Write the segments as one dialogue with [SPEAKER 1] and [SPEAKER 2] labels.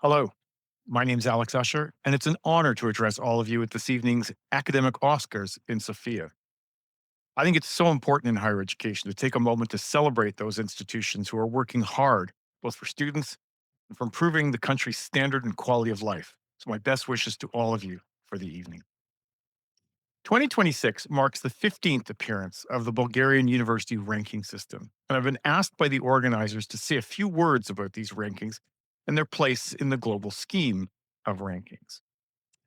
[SPEAKER 1] Hello, my name's Alex Ъшър, and it's an honor to address all of you at this evening's Academic Oscars in Sophia. I think it's so important in higher education to take a moment to celebrate those institutions who are working hard, both for students and for improving the country's standard and quality of life. So, my best wishes to all of you for the evening. 2026 marks the 15th appearance of the Bulgarian University ranking system, and I've been asked by the organizers to say a few words about these rankings and their place in the global scheme of rankings.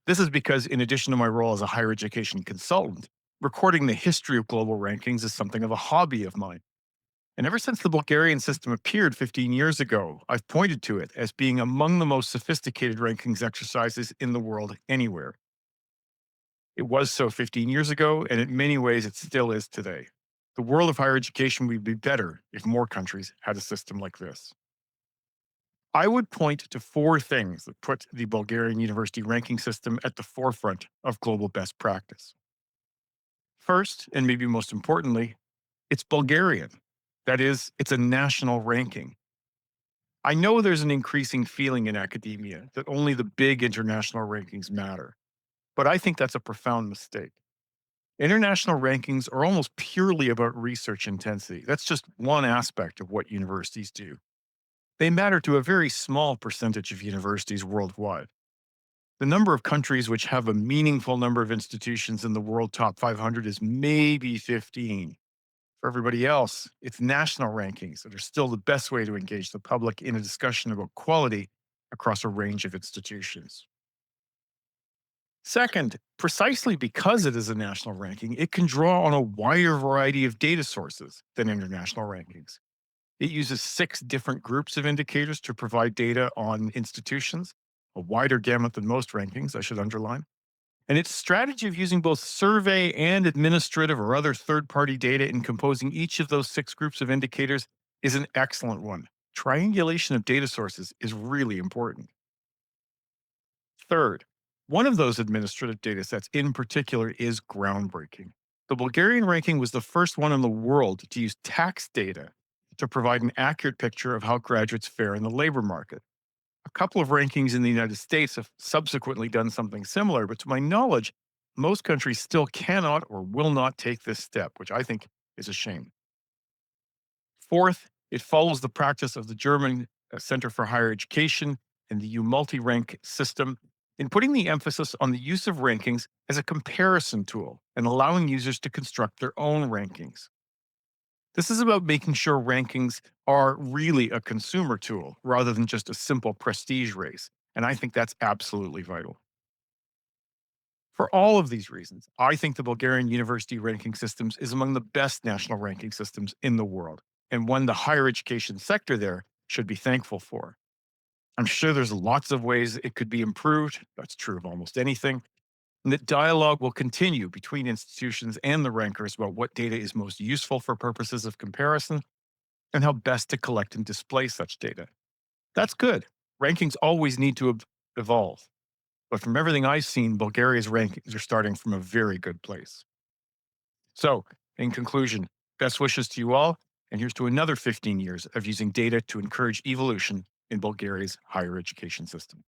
[SPEAKER 1] This is because, in addition to my role as a higher education consultant, recording the history of global rankings is something of a hobby of mine. And ever since the Bulgarian system appeared 15 years ago, I've pointed to it as being among the most sophisticated rankings exercises in the world anywhere. It was so 15 years ago, and in many ways, it still is today. The world of higher education would be better if more countries had a system like this. I would point to four things that put the Bulgarian university ranking system at the forefront of global best practice. First, and maybe most importantly, it's Bulgarian. That is, it's a national ranking. I know there's an increasing feeling in academia that only the big international rankings matter, but I think that's a profound mistake. International rankings are almost purely about research intensity. That's just one aspect of what universities do. They matter to a very small percentage of universities worldwide. The number of countries which have a meaningful number of institutions in the world top 500 is maybe 15. For everybody else, it's national rankings that are still the best way to engage the public in a discussion about quality across a range of institutions. Second, precisely because it is a national ranking, it can draw on a wider variety of data sources than international rankings. It uses six different groups of indicators to provide data on institutions, a wider gamut than most rankings, I should underline. And its strategy of using both survey and administrative or other third party data in composing each of those six groups of indicators is an excellent one. Triangulation of data sources is really important. Third, one of those administrative data sets in particular is groundbreaking. The Bulgarian ranking was the first one in the world to use tax data to provide an accurate picture of how graduates fare in the labor market. A couple of rankings in the United States have subsequently done something similar, but to my knowledge, most countries still cannot or will not take this step, which I think is a shame. Fourth, it follows the practice of the German Center for Higher Education and the U multi rank system in putting the emphasis on the use of rankings as a comparison tool and allowing users to construct their own rankings. This is about making sure rankings are really a consumer tool rather than just a simple prestige race. And I think that's absolutely vital. For all of these reasons, I think the Bulgarian university ranking systems is among the best national ranking systems in the world, and one the higher education sector there should be thankful for. I'm sure there's lots of ways it could be improved. That's true of almost anything. And that dialogue will continue between institutions and the rankers about what data is most useful for purposes of comparison and how best to collect and display such data. That's good. Rankings always need to evolve. But from everything I've seen, Bulgaria's rankings are starting from a very good place. So, in conclusion, best wishes to you all. And here's to another 15 years of using data to encourage evolution in Bulgaria's higher education system.